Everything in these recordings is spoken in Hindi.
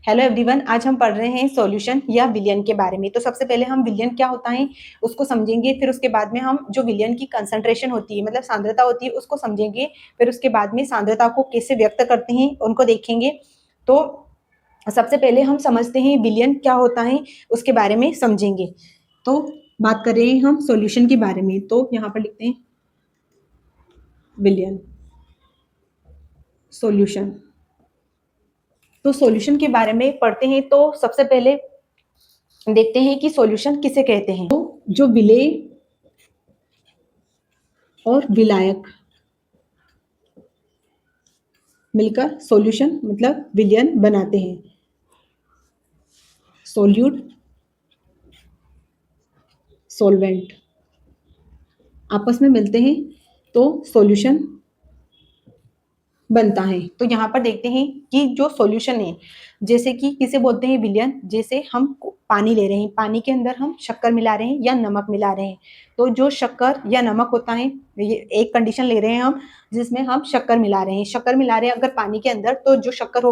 हेलो एवरीवन, आज हम पढ़ रहे हैं सॉल्यूशन या विलयन के बारे में। तो सबसे पहले हम विलयन क्या होता है उसको समझेंगे, फिर उसके बाद में हम जो विलयन की कंसंट्रेशन होती है मतलब सांद्रता होती है उसको समझेंगे, फिर उसके बाद में सांद्रता को कैसे व्यक्त करते हैं उनको देखेंगे। तो सबसे पहले हम समझते हैं विलयन क्या होता है, उसके बारे में समझेंगे। तो बात कर रहे हैं हम सॉल्यूशन के बारे में, तो यहाँ पर लिखते हैं विलयन सॉल्यूशन। तो सॉल्यूशन के बारे में पढ़ते हैं तो सबसे पहले देखते हैं कि सॉल्यूशन किसे कहते हैं। तो जो विलेय और विलायक मिलकर सॉल्यूशन मतलब विलयन बनाते हैं। सोल्यूट सॉल्वेंट आपस में मिलते हैं तो सॉल्यूशन बनता है। तो यहाँ पर देखते हैं कि जो सॉल्यूशन है, जैसे कि किसे बोलते हैं विलयन, जैसे हम पानी ले रहे हैं, पानी के अंदर हम शक्कर मिला रहे हैं या नमक मिला रहे हैं। तो जो शक्कर या नमक होता है, ये एक कंडीशन ले रहे हैं हम जिसमें हम शक्कर मिला रहे हैं, शक्कर मिला रहे हैं अगर पानी के अंदर, तो जो शक्कर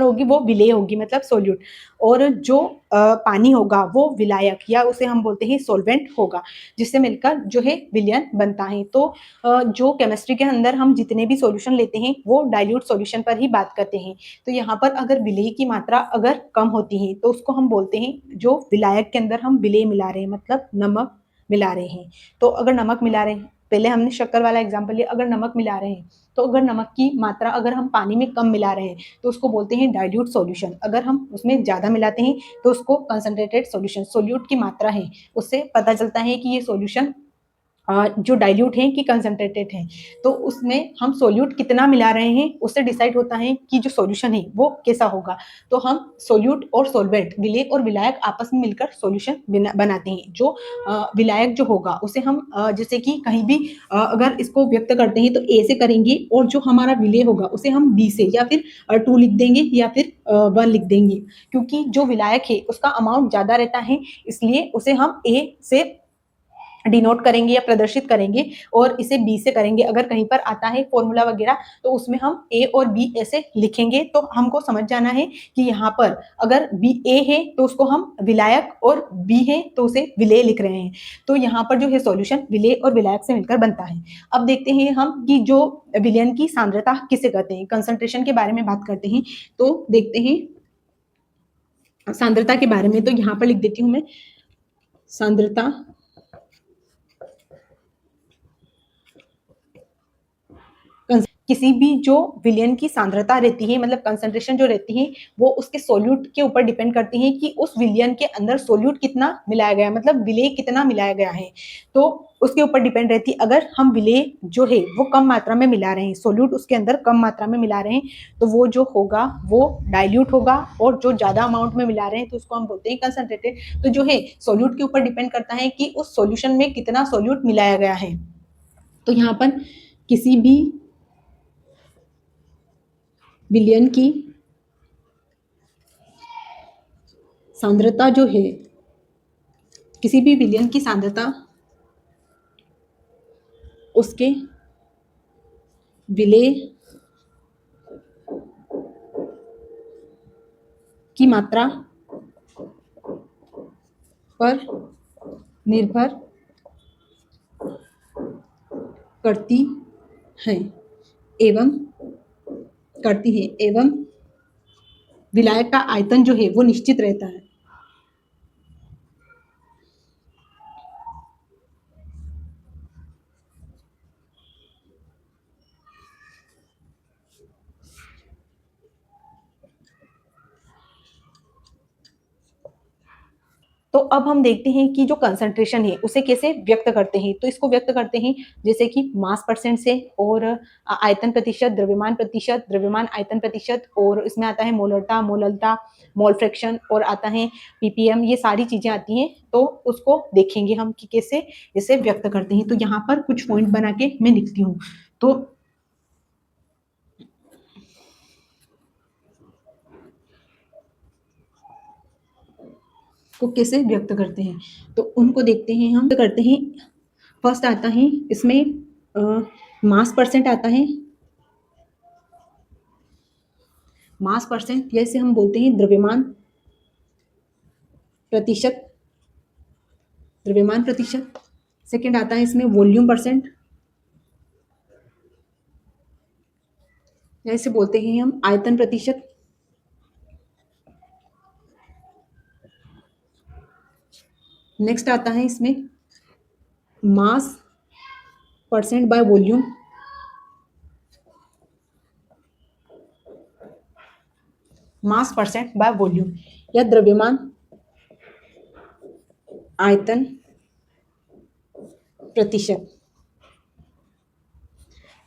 होगी वो विलेय होगी मतलब सोल्यूट, और जो पानी होगा वो विलायक या उसे हम बोलते हैं सॉल्वेंट होगा, जिससे मिलकर जो है विलयन बनता है। तो जो केमिस्ट्री के अंदर हम जितने भी सॉल्यूशन लेते हैं वो डाइल्यूट सॉल्यूशन पर ही बात करते हैं। तो यहाँ पर अगर विलेय की मात्रा अगर कम होती है तो उसको हम बोलते हैं जो विलायक के अंदर हम विलेय मिला रहे हैं मतलब नमक मिला रहे हैं। तो अगर नमक मिला रहे हैं, पहले हमने शक्कर वाला एग्जाम्पल लिया, अगर नमक मिला रहे हैं तो अगर नमक की मात्रा अगर हम पानी में कम मिला रहे हैं तो उसको बोलते हैं डाइल्यूट सॉल्यूशन। अगर हम उसमें ज़्यादा मिलाते हैं तो उसको कंसंट्रेटेड सॉल्यूशन। सोल्यूट की मात्रा है उससे पता चलता है कि ये सॉल्यूशन जो डाइल्यूट है कि कंसंट्रेटेड है। तो उसमें हम सोल्यूट कितना मिला रहे हैं उससे डिसाइड होता है कि जो सॉल्यूशन है वो कैसा होगा। तो हम सोल्यूट और सॉल्वेंट विलेय और विलायक आपस में मिलकर सॉल्यूशन बनाते हैं। जो विलायक जो होगा उसे हम जैसे कि कहीं भी अगर इसको व्यक्त करते हैं तो ए से करेंगे, और जो हमारा विलेय होगा उसे हम बी से या फिर 2 लिख देंगे या फिर 1 लिख देंगे, क्योंकि जो विलायक है उसका अमाउंट ज़्यादा रहता है, इसलिए उसे हम ए से डिनोट करेंगे या प्रदर्शित करेंगे, और इसे बी से करेंगे। अगर कहीं पर आता है फॉर्मूला वगैरह तो उसमें हम ए और बी ऐसे लिखेंगे। तो हमको समझ जाना है कि यहाँ पर अगर बी ए है तो उसको हम विलायक, और बी है तो उसे विलेय लिख रहे हैं। तो यहाँ पर जो है सॉल्यूशन विलेय और विलायक से मिलकर बनता है। अब देखते हैं हम कि जो विलयन की सांद्रता किसे कहते हैं, कंसंट्रेशन के बारे में बात करते हैं। तो देखते हैं सांद्रता के बारे में। तो यहाँ पर लिख देती हूँ मैं सांद्रता किसी भी जो विलयन की सांद्रता रहती है मतलब कंसंट्रेशन जो रहती है वो उसके सोल्यूट के ऊपर डिपेंड करती है कि उस विलयन के अंदर सोल्यूट कितना मिलाया गया है मतलब विलेय कितना मिलाया गया है। तो उसके ऊपर डिपेंड रहती है। अगर हम विलेय जो है वो कम मात्रा में मिला रहे हैं, सोल्यूट उसके अंदर कम मात्रा में मिला रहे हैं, तो वो जो होगा वो डाइल्यूट होगा, और जो ज्यादा अमाउंट में मिला रहे हैं तो उसको हम बोलते हैं कंसंट्रेटेड। तो जो है सोल्यूट के ऊपर डिपेंड करता है कि उस सोल्यूशन में कितना सोल्यूट मिलाया गया है। तो यहाँ पर किसी भी विलयन की सांद्रता जो है, किसी भी विलयन की सांद्रता उसके विलेय की मात्रा पर निर्भर करती है एवं विलायक का आयतन जो है वो निश्चित रहता है। तो अब हम देखते हैं कि जो कंसंट्रेशन है उसे कैसे व्यक्त करते हैं। तो इसको व्यक्त करते हैं जैसे कि मास परसेंट से, और आयतन प्रतिशत, द्रव्यमान आयतन प्रतिशत, और इसमें आता है मोलरता, मोल फ्रैक्शन, और आता है पीपीएम। ये सारी चीजें आती हैं, तो उसको देखेंगे हम कि कैसे इसे व्यक्त करते हैं। तो यहाँ पर कुछ पॉइंट बना के मैं लिखती हूँ तो को कैसे व्यक्त करते हैं, तो उनको देखते हैं हम करते हैं। फर्स्ट आता है इसमें मास परसेंट आता है, मास परसेंट, या इसे हम बोलते हैं द्रव्यमान प्रतिशत, द्रव्यमान प्रतिशत। सेकंड आता है इसमें वॉल्यूम परसेंट, या इसे बोलते हैं हम आयतन प्रतिशत। नेक्स्ट आता है इसमें मास percent by volume, mass percent by volume, या द्रव्यमान आयतन प्रतिशत,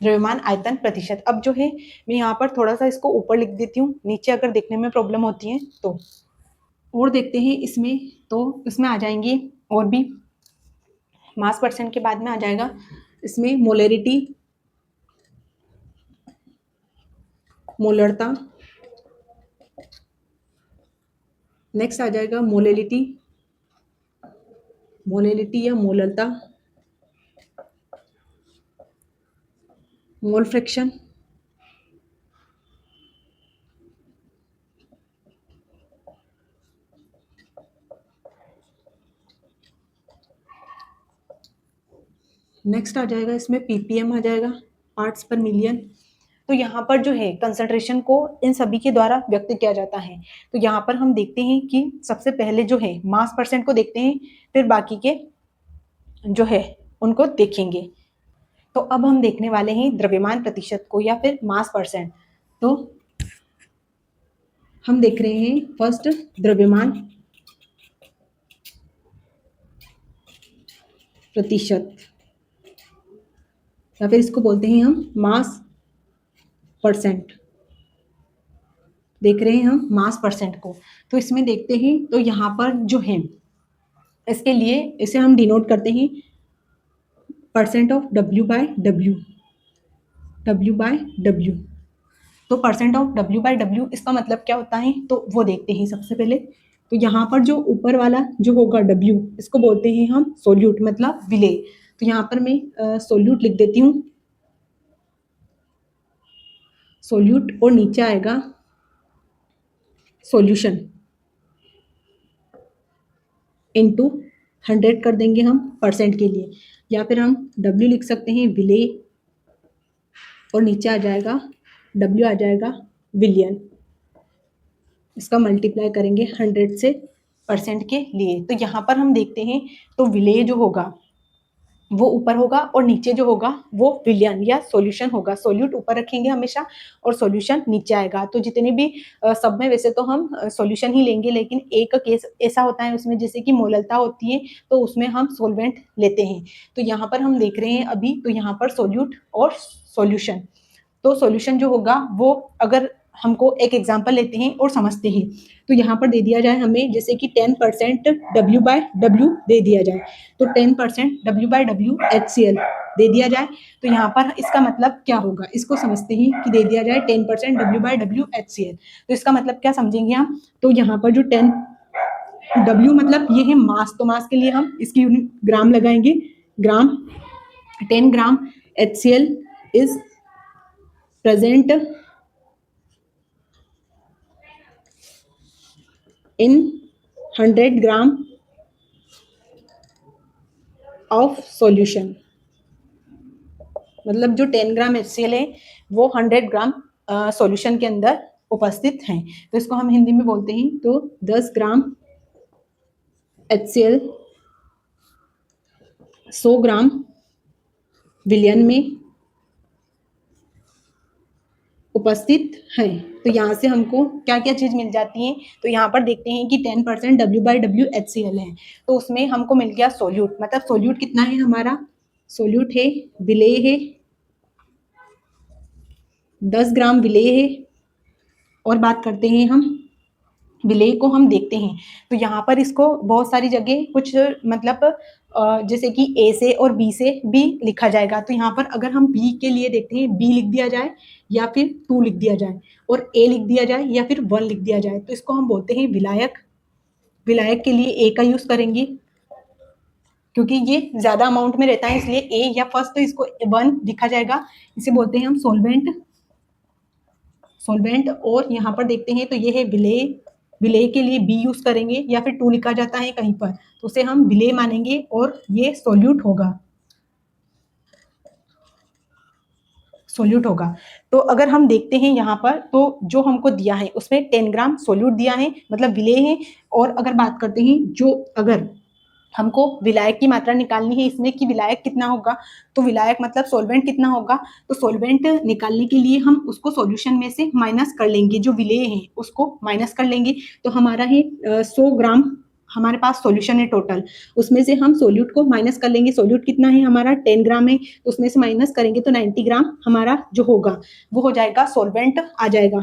द्रव्यमान आयतन प्रतिशत। अब जो है मैं यहाँ पर थोड़ा सा इसको ऊपर लिख देती हूँ, नीचे अगर देखने में प्रॉब्लम होती है तो। और देखते हैं इसमें, तो इसमें आ जाएंगे और भी, मास परसेंट के बाद में आ जाएगा इसमें मोलरिटी, मोलरता। नेक्स्ट आ जाएगा मोलेलिटी, मोलेलिटी या मोलरता, मोल फ्रैक्शन, नेक्स्ट आ जाएगा इसमें पीपीएम आ जाएगा, पार्ट्स पर मिलियन। तो यहाँ पर जो है कंसंट्रेशन को इन सभी के द्वारा व्यक्त किया जाता है। तो यहाँ पर हम देखते हैं कि सबसे पहले जो है मास परसेंट को देखते हैं, फिर बाकी के जो है उनको देखेंगे। तो अब हम देखने वाले हैं द्रव्यमान प्रतिशत को या फिर मास परसेंट। तो हम देख रहे हैं फर्स्ट द्रव्यमान प्रतिशत, या फिर इसको बोलते हैं हम मास परसेंट। देख रहे हैं हम मास परसेंट को। तो इसमें देखते हैं, तो यहाँ पर जो है इसके लिए इसे हम डिनोट करते हैं percent of W by W, W by W. तो percent of W by W इसका मतलब क्या होता है, तो वो देखते हैं सबसे पहले। तो यहाँ पर जो ऊपर वाला जो होगा डब्ल्यू, इसको बोलते हैं हम सोल्यूट, मतलब विलेय। तो यहाँ पर मैं सोल्यूट लिख देती हूँ, सोल्यूट, और नीचे आएगा सॉल्यूशन इनटू 100 कर देंगे हम परसेंट के लिए, या फिर हम W लिख सकते हैं विलेय, और नीचे आ जाएगा W आ जाएगा विलियन। इसका मल्टीप्लाई करेंगे 100 से परसेंट के लिए। तो यहाँ पर हम देखते हैं, तो विलेय जो होगा वो ऊपर होगा और नीचे जो होगा वो विलियन या सॉल्यूशन होगा। सोल्यूट ऊपर रखेंगे हमेशा और सॉल्यूशन नीचे आएगा। तो जितने भी सब में वैसे तो हम सॉल्यूशन ही लेंगे, लेकिन एक केस ऐसा होता है उसमें जैसे कि मोललता होती है, तो उसमें हम सॉल्वेंट लेते हैं। तो यहाँ पर हम देख रहे हैं अभी, तो यहाँ पर सोल्यूट और सॉल्यूशन। तो सॉल्यूशन जो होगा वो, अगर हमको एक एग्जांपल लेते हैं और समझते हैं, तो यहाँ पर दे दिया जाए हमें जैसे कि 10% W बाय डब्ल्यू दे दिया जाए, तो 10% W बाय डब्ल्यू HCl दे दिया जाए। तो यहाँ पर इसका मतलब क्या होगा, इसको समझते हैं कि दे दिया जाए 10% W बाय डब्ल्यू HCl। तो इसका मतलब क्या समझेंगे हम, तो यहाँ पर जो 10 W मतलब ये है मास, तो मास के लिए हम इसकी यूनिट ग्राम लगाएंगे, ग्राम। 10 ग्राम HCl is present in 100 gram of solution. मतलब जो 10 ग्राम HCl है वो 100 ग्राम सॉल्यूशन के अंदर उपस्थित हैं। तो इसको हम हिंदी में बोलते हैं, तो 10 ग्राम HCl 100 ग्राम विलयन में उपस्थित है। तो यहाँ से हमको क्या क्या चीज़ मिल जाती है, तो यहाँ पर देखते हैं कि 10% W बाई डब्ल्यू HCl है, तो उसमें हमको मिल गया सोल्यूट। मतलब सोल्यूट कितना है हमारा, सोल्यूट है, विलेय है, 10 ग्राम विलेय है। और बात करते हैं हम विलेय को, हम देखते हैं तो यहाँ पर इसको बहुत सारी जगह कुछ मतलब जैसे कि A से और B से भी लिखा जाएगा। तो यहाँ पर अगर हम B के लिए देखते हैं, B लिख दिया जाए या फिर 2 लिख दिया जाए, और A लिख दिया जाए या फिर 1 लिख दिया जाए, तो इसको हम बोलते हैं विलायक। विलायक के लिए A का यूज करेंगे क्योंकि ये ज्यादा अमाउंट में रहता है, इसलिए A या फर्स्ट तो इसको 1 लिखा जाएगा। इसे बोलते हैं हम सोलवेंट, सॉल्वेंट, और यहाँ पर देखते हैं तो ये है विलेय। विलेय के लिए बी यूज करेंगे या फिर टू लिखा जाता है कहीं पर, तो उसे हम विलेय मानेंगे और ये सोल्यूट होगा, सोल्यूट होगा। तो अगर हम देखते हैं यहाँ पर, तो जो हमको दिया है उसमें 10 ग्राम सोल्यूट दिया है, मतलब विलेय है। और अगर बात करते हैं जो अगर हमको विलायक की मात्रा निकालनी है इसमें कि विलायक कितना होगा, तो विलायक मतलब सॉल्वेंट कितना होगा, तो सॉल्वेंट निकालने के लिए हम उसको सॉल्यूशन में से माइनस कर लेंगे, जो विलेय है उसको माइनस कर लेंगे। तो हमारा है 100 ग्राम हमारे पास सॉल्यूशन है टोटल, उसमें से हम सोल्यूट को माइनस कर लेंगे। सोल्यूट कितना है हमारा 10 ग्राम है, तो उसमें से माइनस करेंगे तो 90 ग्राम हमारा जो होगा वो हो जाएगा सॉल्वेंट आ जाएगा,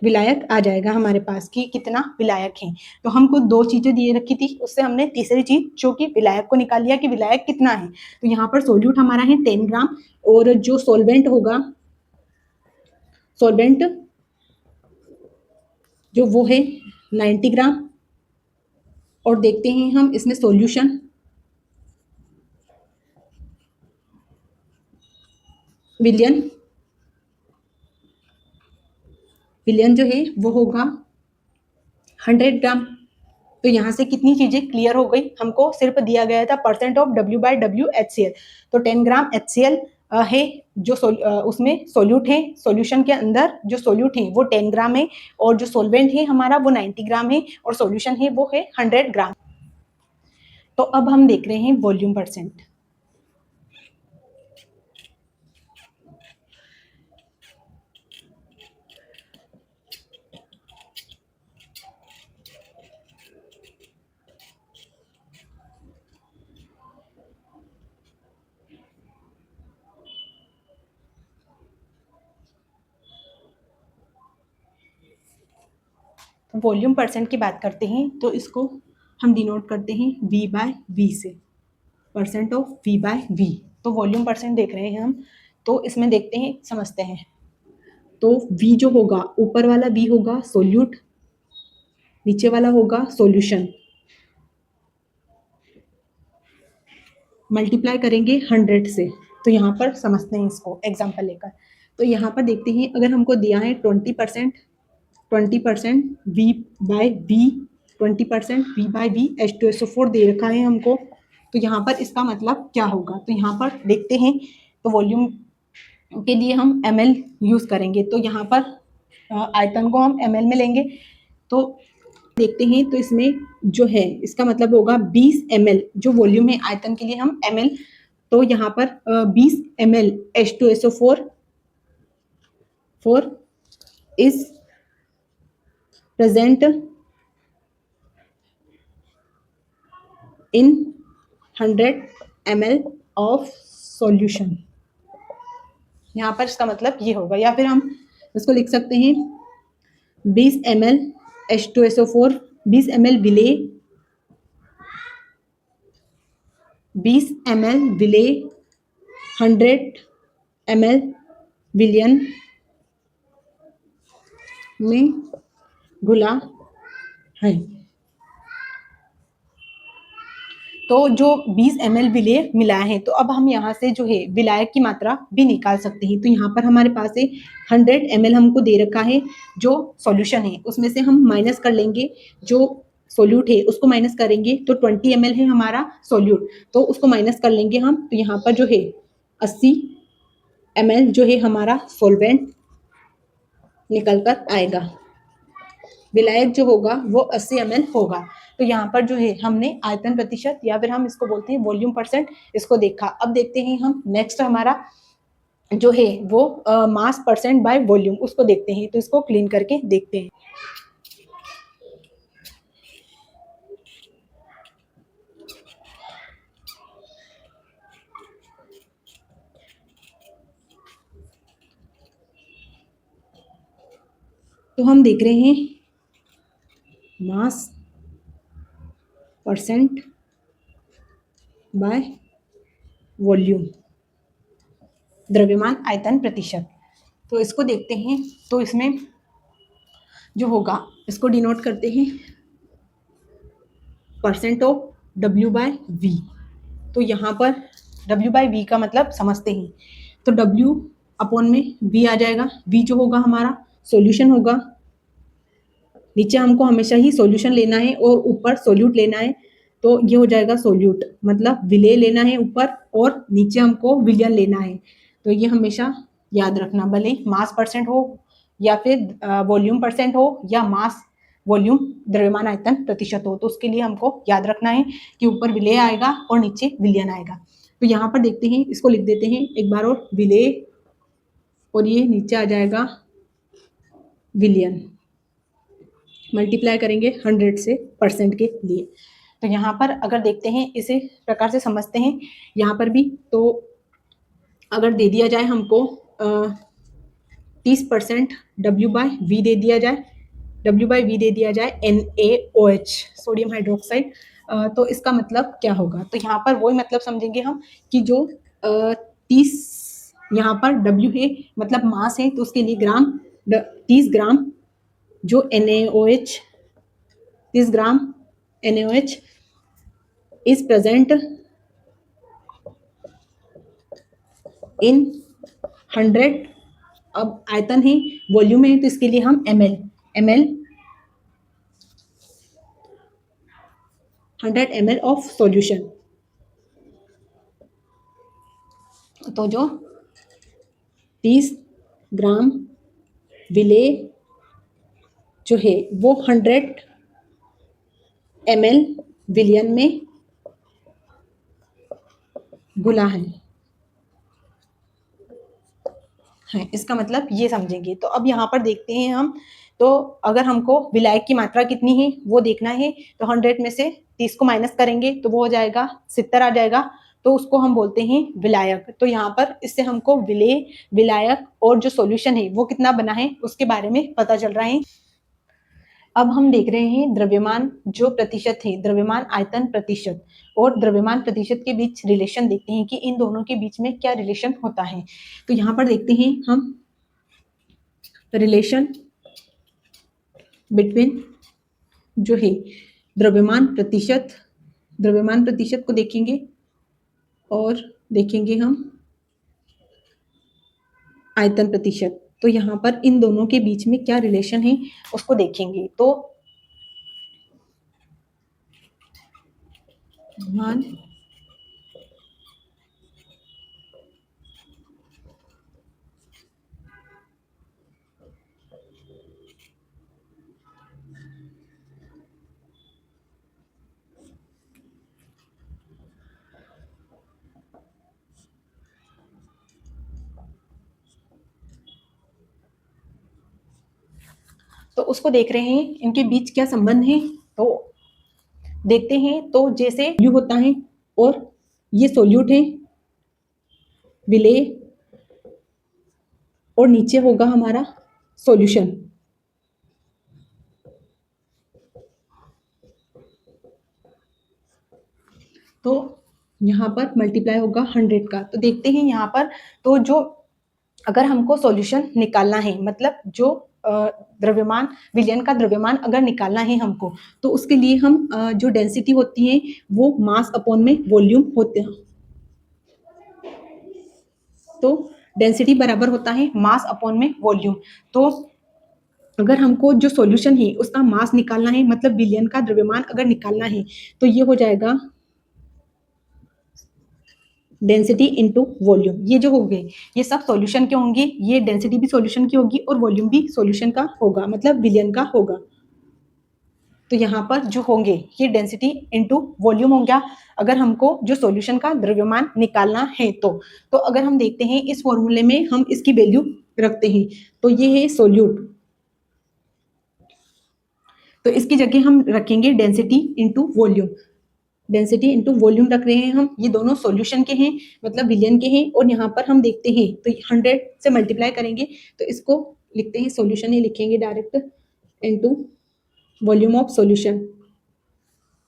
विलायक आ जाएगा हमारे पास कि कितना विलायक है। तो हमको दो चीजें दिए रखी थी, उससे हमने तीसरी चीज जो कि विलायक को निकाल लिया कि विलायक कितना है। तो यहाँ पर सोल्यूट हमारा है 10 ग्राम, और जो सॉल्वेंट होगा, सॉल्वेंट जो वो है 90 ग्राम। और देखते हैं हम इसमें सॉल्यूशन, विलियन, विलियन जो है वो होगा 100 ग्राम। तो यहाँ से कितनी चीजें क्लियर हो गई, हमको सिर्फ दिया गया था परसेंट ऑफ W/W HCl। तो 10 ग्राम HCl है जो उसमें सोल्यूट है, सॉल्यूशन के अंदर जो सोल्यूट है वो 10 ग्राम है, और जो सॉल्वेंट है हमारा वो 90 ग्राम है, और सॉल्यूशन है वो है 100 ग्राम। तो अब हम देख रहे हैं वॉल्यूम परसेंट। वॉल्यूम परसेंट की बात करते हैं तो इसको हम डिनोट करते हैं V/V से, परसेंट ऑफ V/V। तो वॉल्यूम परसेंट देख रहे हैं हम, तो इसमें देखते हैं समझते हैं। तो V जो होगा, ऊपर वाला V होगा सोल्यूट, नीचे वाला होगा सॉल्यूशन, मल्टीप्लाई करेंगे 100 से। तो यहाँ पर समझते हैं इसको एग्जाम्पल लेकर। तो यहाँ पर देखते हैं अगर हमको दिया है 20%, 20% V/V, 20% V/V H2SO4 दे रखा है हमको। तो यहाँ पर इसका मतलब क्या होगा, तो यहाँ पर देखते हैं। तो वॉल्यूम के लिए हम ml यूज करेंगे, तो यहाँ पर आयतन को हम ml में लेंगे। तो देखते हैं तो इसमें जो है इसका मतलब होगा 20 ml, जो वॉल्यूम है आयतन के लिए हम ml। तो यहाँ पर 20 ml H2SO4 is present in 100 ml of solution। यहाँ पर इसका मतलब ये होगा, या फिर हम इसको लिख सकते हैं 20 ml H2SO4, 20 ml विलेय, 20 ml विलेय 100 ml विलयन में घुला है। तो जो 20 ml विलेय मिला है, तो अब हम यहाँ से जो है विलायक की मात्रा भी निकाल सकते हैं। तो यहाँ पर हमारे पास है 100 ml हमको दे रखा है जो सॉल्यूशन है, उसमें से हम माइनस कर लेंगे जो सोल्यूट है उसको माइनस करेंगे। तो 20 ml है हमारा सोल्यूट, तो उसको माइनस कर लेंगे हम। तो यहाँ पर जो है 80 ml जो है हमारा सॉल्वेंट निकल कर आएगा, विलायक जो होगा वो 80 ml होगा। तो यहाँ पर जो है हमने आयतन प्रतिशत या फिर हम इसको बोलते हैं वॉल्यूम परसेंट, इसको देखा। अब देखते हैं हम नेक्स्ट हमारा जो है वो मास परसेंट बाय वॉल्यूम, उसको देखते हैं। तो इसको क्लीन करके देखते हैं। तो हम देख रहे हैं मास परसेंट बाय वॉल्यूम, द्रव्यमान आयतन प्रतिशत। तो इसको देखते हैं। तो इसमें जो होगा इसको डिनोट करते हैं परसेंट ऑफ W/V। तो यहाँ पर W/V का मतलब समझते हैं। तो W अपॉन में V आ जाएगा। V जो होगा हमारा सॉल्यूशन होगा, नीचे हमको हमेशा ही सॉल्यूशन लेना है और ऊपर सोल्यूट लेना है, तो ये हो जाएगा सोल्यूट, मतलब विलेय लेना है ऊपर और नीचे हमको विलयन लेना है। तो ये हमेशा याद रखना, भले मास परसेंट हो या फिर वॉल्यूम परसेंट हो या मास वॉल्यूम द्रव्यमान आयतन प्रतिशत हो, तो उसके लिए हमको याद रखना है कि ऊपर विलेय आएगा और नीचे विलयन आएगा। तो यहाँ पर देखते हैं, इसको लिख देते हैं एक बार और, विलेय और ये नीचे आ जाएगा विलयन, मल्टीप्लाई करेंगे 100 से परसेंट के लिए। तो यहाँ पर अगर देखते हैं, इसे प्रकार से समझते हैं यहाँ पर भी, तो अगर दे दिया जाए हमको 30% W/V दे दिया जाए, W/V दे दिया जाए NaOH सोडियम हाइड्रोक्साइड, तो इसका मतलब क्या होगा? तो यहाँ पर वही मतलब समझेंगे हम कि जो 30 यहाँ पर W है मतलब मास है, तो उसके लिए ग्राम 30 ग्राम जो NaOH 30 gram NaOH is present in 100, अब आयतन है वॉल्यूम है तो इसके लिए हम ml 100 ml ऑफ सॉल्यूशन। तो जो 30 ग्राम विलेय जो है वो 100 ml विलयन में घुला है, इसका मतलब ये समझेंगे। तो अब यहाँ पर देखते हैं हम, तो अगर हमको विलायक की मात्रा कितनी है वो देखना है, तो 100 में से 30 को माइनस करेंगे तो वो हो जाएगा 70 आ जाएगा, तो उसको हम बोलते हैं विलायक। तो यहाँ पर इससे हमको विलेय, विलायक और जो सॉल्यूशन है वो कितना बना है उसके बारे में पता चल रहा है। अब हम देख रहे हैं द्रव्यमान जो प्रतिशत है, द्रव्यमान आयतन प्रतिशत और द्रव्यमान प्रतिशत के बीच रिलेशन देखते हैं कि इन दोनों के बीच में क्या रिलेशन होता है। तो यहाँ पर देखते हैं हम रिलेशन बिटवीन जो है द्रव्यमान प्रतिशत को देखेंगे और देखेंगे हम आयतन प्रतिशत। तो यहाँ पर इन दोनों के बीच में क्या रिलेशन है उसको देखेंगे। तो मान तो उसको देख रहे हैं इनके बीच क्या संबंध है, तो देखते हैं। तो जैसे यू होता है और ये सोल्यूट है विलेय और नीचे होगा हमारा सॉल्यूशन, तो यहाँ पर मल्टीप्लाई होगा 100 का। तो देखते हैं यहाँ पर, तो जो अगर हमको सॉल्यूशन निकालना है, मतलब जो द्रव्यमान विलयन का द्रव्यमान अगर निकालना है हमको, तो उसके लिए हम जो डेंसिटी होती है वो मास अपॉन में वॉल्यूम होते हैं। तो डेंसिटी बराबर होता है मास अपॉन में वॉल्यूम। तो अगर हमको जो सॉल्यूशन है उसका मास निकालना है, मतलब विलयन का द्रव्यमान अगर निकालना है, तो ये हो जाएगा डेंसिटी इनटू वॉल्यूम। ये जो हो गए ये सब सॉल्यूशन के होंगे, ये डेंसिटी भी सॉल्यूशन की होगी और वॉल्यूम भी सॉल्यूशन का होगा, मतलब विलयन का होगा। तो यहाँ पर जो होंगे ये डेंसिटी इनटू वॉल्यूम हो गया, अगर हमको जो सॉल्यूशन का द्रव्यमान निकालना है। तो अगर हम देखते हैं इस फॉर्मूले में हम इसकी वैल्यू रखते हैं, तो ये है सोल्यूट, तो इसकी जगह हम रखेंगे density into volume. Density into volume रख रहे हैं हम, ये दोनों सॉल्यूशन के हैं मतलब विलयन के हैं, और यहाँ पर हम देखते हैं तो 100 से मल्टीप्लाई करेंगे तो इसको लिखते हैं सॉल्यूशन ही लिखेंगे direct into volume of solution.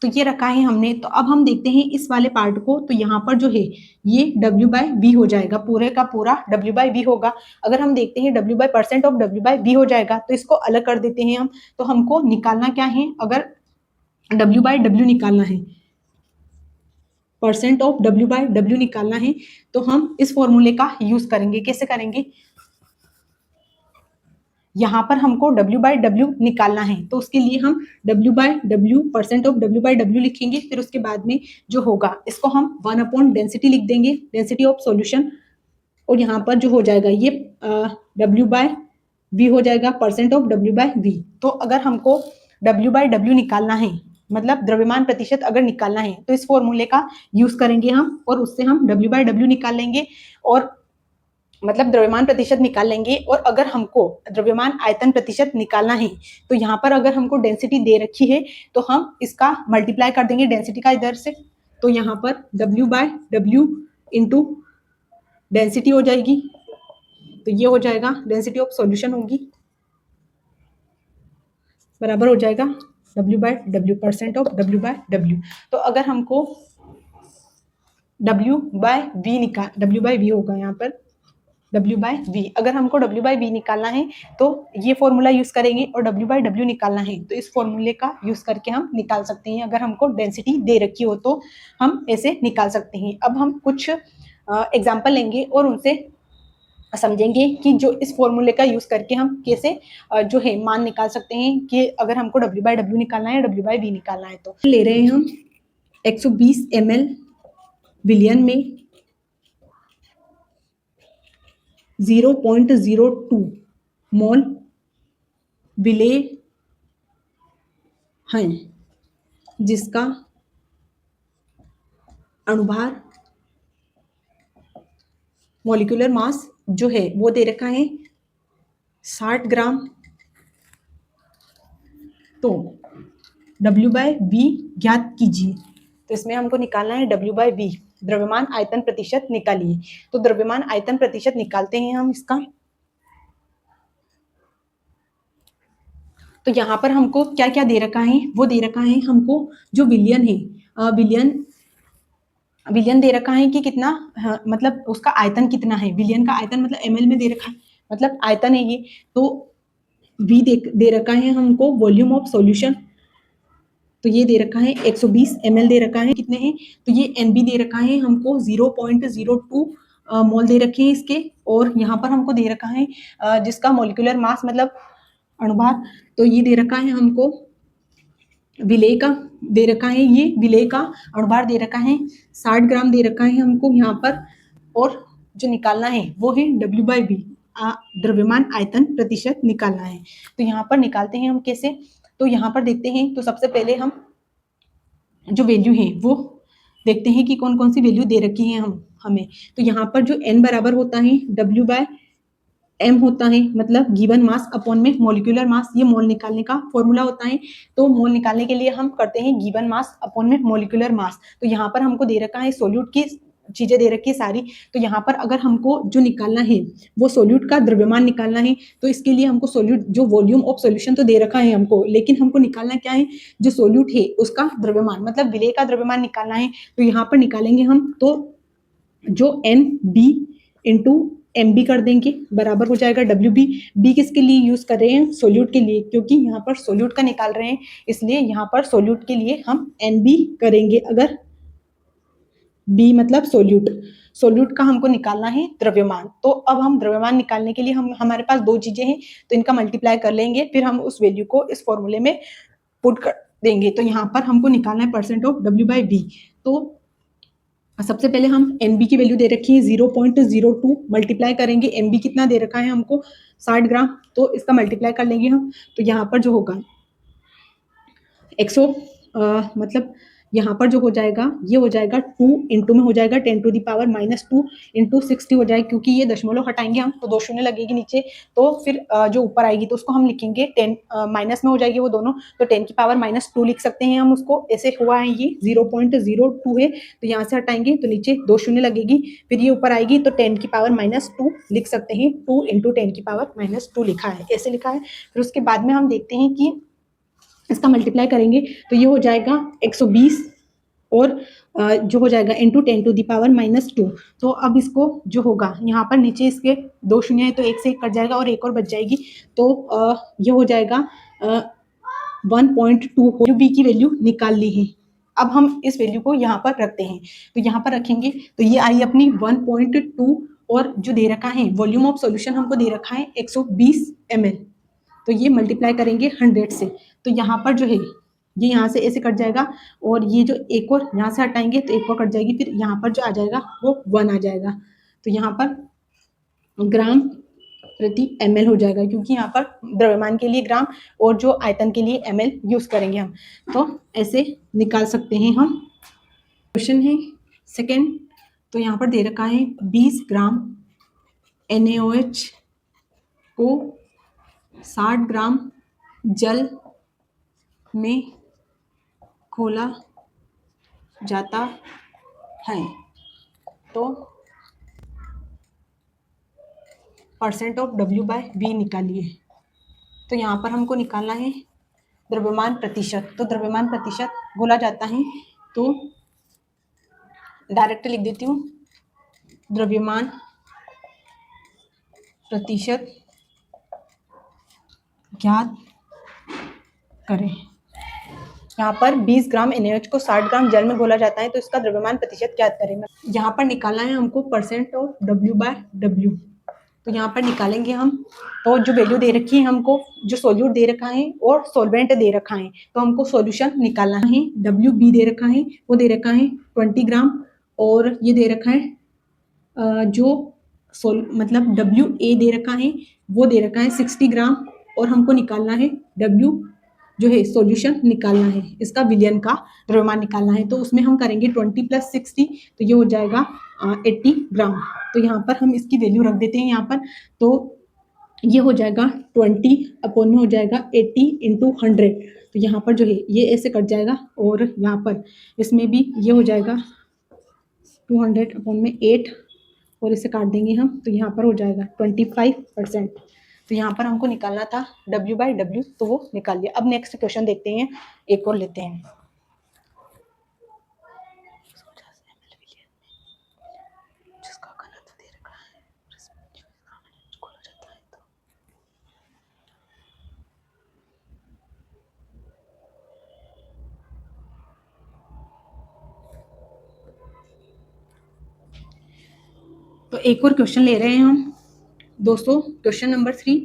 तो ये रखा है हमने। तो अब हम देखते हैं इस वाले पार्ट को, तो यहाँ पर जो है ये W/V हो जाएगा, पूरे का पूरा W/V होगा। अगर हम देखते हैं W/% ऑफ W/V हो जाएगा, तो इसको अलग कर देते हैं हम। तो हमको निकालना क्या है, अगर W/W निकालना है percent of W by W निकालना है, तो हम इस फॉर्मूले का यूज करेंगे। कैसे करेंगे? यहाँ पर हमको W बाय W निकालना है, तो उसके लिए हम W by W, percent of W by W लिखेंगे। फिर उसके बाद में जो होगा इसको हम 1 अपॉन डेंसिटी लिख देंगे, डेंसिटी ऑफ सॉल्यूशन। और यहाँ पर जो हो जाएगा ये W बाय V हो जाएगा, percent of W by V। तो अगर हमको W बाय W निकालना है, मतलब द्रव्यमान प्रतिशत अगर निकालना है, तो इस फॉर्मूले का यूज करेंगे हम, और उससे हम W बाय W निकाल लेंगे, और मतलब द्रव्यमान प्रतिशत निकाल लेंगे। और अगर हमको द्रव्यमान आयतन प्रतिशत निकालना है, तो यहाँ पर अगर हमको डेंसिटी दे रखी है, तो हम इसका मल्टीप्लाई कर देंगे डेंसिटी का इधर से। तो यहाँ पर W by W into density हो जाएगी, तो ये हो जाएगा डेंसिटी ऑफ सॉल्यूशन होगी, बराबर हो जाएगा W by W, percent of W by W। तो अगर हमको W बाय V होगा यहाँ पर W बाय V। अगर हमको W बाय V निकालना है तो ये फॉर्मूला यूज करेंगे, और W बाय W निकालना है तो इस फॉर्मूले का यूज करके हम निकाल सकते हैं। अगर हमको डेंसिटी दे रखी हो तो हम ऐसे निकाल सकते हैं। अब हम कुछ एग्जाम्पल लेंगे और उनसे समझेंगे कि जो इस फॉर्मूले का यूज करके हम कैसे जो है मान निकाल सकते हैं, कि अगर हमको W बाय W निकालना है, W बाय V निकालना है। तो ले रहे हैं हम 120 ml विलियन में 0.02 मोल विलेय हैं, जिसका अणुभार मॉलिक्यूलर मास जो है वो दे रखा है 60 ग्राम। तो W बाय V ज्ञात कीजिए। तो इसमें हमको निकालना है W बाय V, द्रव्यमान आयतन प्रतिशत निकालिए। तो द्रव्यमान आयतन प्रतिशत निकालते हैं हम इसका। तो यहाँ पर हमको क्या क्या दे रखा है, वो दे रखा है हमको जो विलियन है, विलियन दे रखा है कि कितना, मतलब उसका आयतन कितना है। विलियन का आयतन मतलब ml में दे रखा है, मतलब आयतन है ये। तो V दे रखा है हमको वॉल्यूम ऑफ सॉल्यूशन, तो ये दे रखा है 120 ml दे रखा है। कितने हैं? तो ये NB दे रखा है हमको 0.02 मोल दे रखे हैं इसके। और यहाँ पर हमको दे रखा है जिसका मॉलिक्यूलर मास मतलब अणुभार, तो ये दे रखा है हमको विलेय का, दे रखा है ये विलेय का अणुभार दे रखा है 60 ग्राम दे रखा है हमको यहाँ पर। और जो निकालना है वो है W बाय V, द्रव्यमान आयतन प्रतिशत निकालना है। तो यहाँ पर निकालते हैं हम कैसे? तो यहाँ पर देखते हैं, तो सबसे पहले हम जो वैल्यू है वो देखते हैं कि कौन कौन सी वैल्यू दे रखी है हमें। तो यहाँ पर जो n बराबर होता है W बाय M होता है, मतलब गिवन मास अपॉन में मॉलिक्यूलर मास, ये मोल निकालने का फॉर्मूला होता है। तो मोल निकालने के लिए हम करते हैं गिवन मास अपॉन में मॉलिक्यूलर मास। तो यहाँ पर हमको दे रखा है सोल्यूट की चीजें दे रखी है सारी। तो यहाँ पर अगर हमको जो निकालना है वो सोल्यूट का द्रव्यमान निकालना है, तो इसके लिए हमको सोल्यूट जो वॉल्यूम ऑफ सोल्यूशन तो दे रखा है हमको, लेकिन हमको निकालना क्या है, जो सोल्यूट है उसका द्रव्यमान, मतलब विलेय का द्रव्यमान निकालना है। तो यहाँ पर निकालेंगे हम, तो जो NB इंटू MB कर देंगे, बराबर हो जाएगा WB। B किसके लिए यूज कर रहे हैं? सोल्यूट के लिए, क्योंकि यहाँ पर सोल्यूट का निकाल रहे हैं, इसलिए यहाँ पर सोल्यूट के लिए हम NB करेंगे। अगर B मतलब सोल्यूट, सोल्यूट का हमको निकालना है द्रव्यमान। तो अब हम द्रव्यमान निकालने के लिए हमारे पास दो चीजें हैं, तो इनका मल्टीप्लाई कर लेंगे, फिर हम उस वैल्यू को इस फॉर्मूले में पुट कर देंगे। तो यहाँ पर हमको निकालना है percent of W by V। तो सबसे पहले हम NB की वैल्यू दे रखी है 0.02, मल्टीप्लाई करेंगे, MB कितना दे रखा है हमको 60 ग्राम, तो इसका मल्टीप्लाई कर लेंगे हम। तो यहाँ पर जो होगा 100 मतलब यहाँ पर जो हो जाएगा ये हो जाएगा 2 इंटू में हो जाएगा 10 टू द पावर -2 इंटू 60 हो जाएगा, क्योंकि ये दशमलव हटाएंगे हम तो 2 शून्य लगेगी नीचे, तो फिर जो ऊपर आएगी तो उसको हम लिखेंगे 10 माइनस में हो जाएगी वो दोनों, तो 10 की पावर -2 लिख सकते हैं हम उसको। ऐसे हुआ है ये 0.02 है, तो यहाँ से हटाएंगे तो नीचे 2 शून्य लगेगी, फिर ये ऊपर आएगी तो 10 की पावर -2 लिख सकते हैं। 2 इंटू 10 की पावर -2 लिखा है, ऐसे लिखा है। फिर उसके बाद में हम देखते हैं कि इसका मल्टीप्लाई करेंगे तो ये हो जाएगा 120 और जो हो जाएगा इंटू 10 टू द पावर -2। तो अब इसको जो होगा यहाँ पर नीचे इसके 2 शून्य है तो 1 से 1 कट जाएगा और 1 और बच जाएगी, तो ये हो जाएगा 1.2 बी की वैल्यू निकाल ली है। अब हम इस वैल्यू को यहाँ पर रखते हैं, तो यहाँ पर रखेंगे तो ये आई अपनी 1.2 और जो दे रखा है वॉल्यूम ऑफ सॉल्यूशन हमको दे रखा है 120 ml, तो ये मल्टीप्लाई करेंगे 100 से, तो यहाँ पर जो है ये यहाँ से ऐसे कट जाएगा और ये जो एक और यहाँ से हटाएंगे तो एक और कट जाएगी, फिर यहाँ पर जो आ जाएगा वो 1 आ जाएगा, तो यहाँ पर ग्राम प्रति ml हो जाएगा, क्योंकि यहाँ पर द्रव्यमान के लिए ग्राम और जो आयतन के लिए ml यूज करेंगे हम, तो ऐसे निकाल सकते हैं हम। क्वेश्चन है सेकंड, तो यहाँ पर दे रखा है 20 ग्राम NaOH को 60 ग्राम जल में घोला जाता है, तो परसेंट ऑफ W/V निकालिए। तो यहाँ पर हमको निकालना है द्रव्यमान प्रतिशत, तो द्रव्यमान प्रतिशत बोला जाता है, तो डायरेक्ट लिख देती हूँ, द्रव्यमान प्रतिशत ज्ञात करें। यहाँ पर 20 ग्राम NaOH को 60 ग्राम जल में घोला जाता है, तो इसका द्रव्यमान प्रतिशत ज्ञात करें। यहाँ पर निकालना है हमको परसेंट ऑफ W/W, तो यहाँ पर निकालेंगे हम, तो जो वैल्यू दे रखी है हमको, जो सोल्यूट दे रखा है और सोलवेंट दे रखा है, तो हमको सॉल्यूशन निकालना है। WB दे रखा है, वो दे रखा है 20 ग्राम, और ये दे रखा है जो मतलब WA दे रखा है, वो दे रखा है 60 ग्राम, और हमको निकालना है W जो है सॉल्यूशन निकालना है, इसका विलयन का द्रव्यमान निकालना है, तो उसमें हम करेंगे 20 + 60, तो ये हो जाएगा 80 ग्राम। तो यहाँ पर हम इसकी वैल्यू रख देते हैं यहाँ पर, तो ये हो जाएगा 20 में हो जाएगा 80 × 100, तो यहाँ पर जो है ये ऐसे कट जाएगा, और यहाँ पर इसमें भी ये हो जाएगा 200/8, और इसे काट देंगे हम, तो यहाँ पर हो जाएगा 25%। तो यहाँ पर हमको निकालना था W/W, तो वो निकाल लिया। अब नेक्स्ट क्वेश्चन देखते हैं, एक और लेते हैं। तो एक और क्वेश्चन ले रहे हैं हम दोस्तों, क्वेश्चन नंबर 3,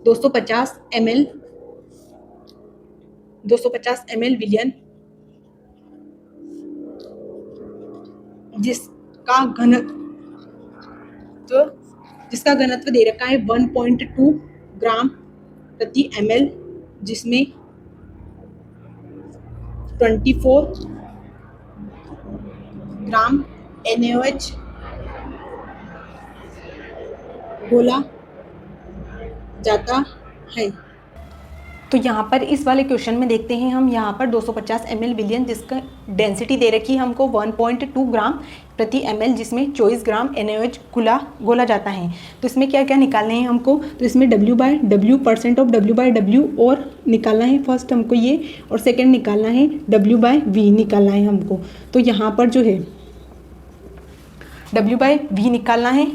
250 ml विलयन जिसका घनत्व दे रखा है 1.2 ग्राम प्रति ml, जिसमें 24 ग्राम NaOH घोला जाता है। तो यहाँ पर इस वाले क्वेश्चन में देखते हैं हम, यहाँ पर 250 ml विलयन, जिसका डेंसिटी दे रखी है हमको 1.2 ग्राम प्रति ml, जिसमें 24 ग्राम NaOH घोला जाता है। तो इसमें क्या क्या निकालने हैं हमको, तो इसमें W/W, परसेंट ऑफ W/W और निकालना है फर्स्ट हमको ये, और सेकेंड निकालना है W/V निकालना है हमको। तो यहाँ पर जो है W/V निकालना है,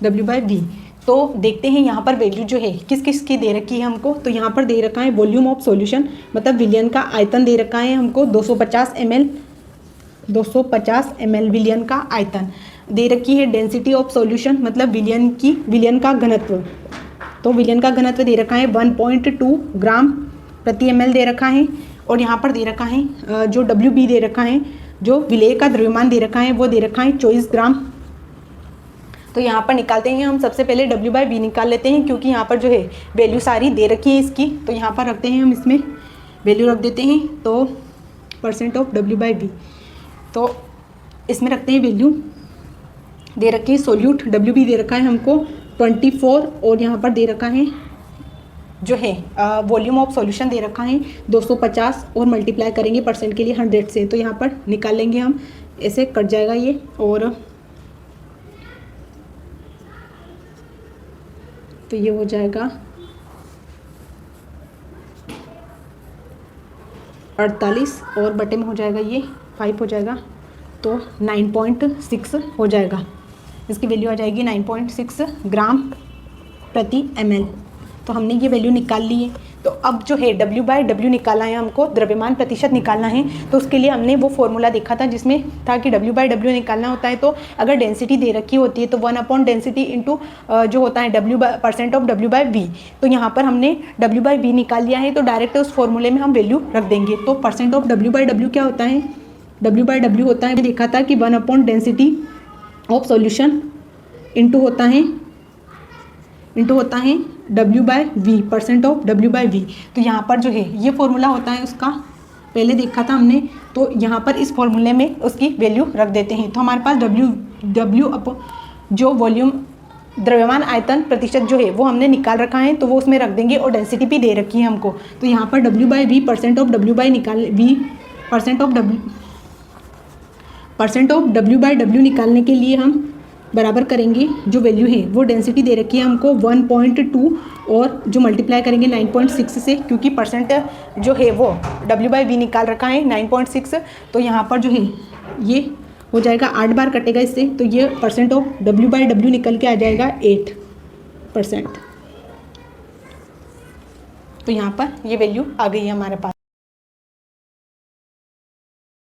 W/V, तो देखते हैं यहाँ पर वैल्यू जो है किस किस की दे रखी है हमको। तो यहाँ पर दे रखा है वॉल्यूम ऑफ सॉल्यूशन, मतलब विलयन का आयतन दे रखा है हमको 250 ml विलयन का आयतन दे रखी है। डेंसिटी ऑफ सॉल्यूशन, मतलब विलयन का घनत्व, तो विलयन का घनत्व दे रखा है 1.2 ग्राम प्रति ml दे रखा है, और यहाँ पर दे रखा है जो WB दे रखा है, जो विलेय का द्रव्यमान दे रखा है वो दे रखा है 24 ग्राम। तो यहाँ पर निकालते हैं हम, सबसे पहले W/V निकाल लेते हैं, क्योंकि यहाँ पर जो है वैल्यू सारी दे रखी है इसकी, तो यहाँ पर रखते हैं हम, इसमें वैल्यू रख देते हैं, तो परसेंट ऑफ W/V, तो इसमें रखते हैं वैल्यू दे रखी है सोल्यूट WB दे रखा है हमको 24, और यहाँ पर दे रखा है जो है वॉल्यूम ऑफ सॉल्यूशन दे रखा है 250, और मल्टीप्लाई करेंगे परसेंट के लिए 100 से, तो यहाँ पर निकालेंगे हम, ऐसे कट जाएगा ये, और तो ये हो जाएगा 48, और बटे में हो जाएगा ये 5 हो जाएगा, तो 9.6 हो जाएगा, इसकी वैल्यू आ जाएगी 9.6 ग्राम प्रति ml। तो हमने ये वैल्यू निकाल ली है। तो अब जो है W/W निकालना है हमको, द्रव्यमान प्रतिशत निकालना है। तो उसके लिए हमने वो फॉर्मूला देखा था जिसमें था कि W/W निकालना होता है तो अगर डेंसिटी दे रखी होती है तो 1/डेंसिटी इंटू जो होता है % ऑफ W/V। तो यहाँ पर हमने W/V निकाल लिया है तो डायरेक्ट उस फॉर्मूले में हम वैल्यू रख देंगे। तो % ऑफ W/W क्या होता है, W/W होता है, देखा था कि 1/डेंसिटी ऑफ सॉल्यूशन इंटू होता है W/V, % ऑफ W/V। तो यहाँ पर जो है ये फॉर्मूला होता है उसका, पहले देखा था हमने। तो यहाँ पर इस फॉर्मूले में उसकी वैल्यू रख देते हैं। तो हमारे पास W जो वॉल्यूम द्रव्यमान आयतन प्रतिशत जो है वो हमने निकाल रखा है तो वो उसमें रख देंगे, और डेंसिटी भी दे रखी है हमको। तो यहाँ पर W/V % ऑफ W/W निकालने के लिए हम बराबर करेंगे, जो वैल्यू है वो डेंसिटी दे रखी है हमको 1.2 और जो मल्टीप्लाई करेंगे 9.6 से, क्योंकि परसेंट जो है वो W/V निकाल रखा है 9.6। तो यहाँ पर जो है ये हो जाएगा 8 बार कटेगा इससे, तो ये % ऑफ W/W निकल के आ जाएगा 8%। तो यहाँ पर ये वैल्यू आ गई है हमारे पास।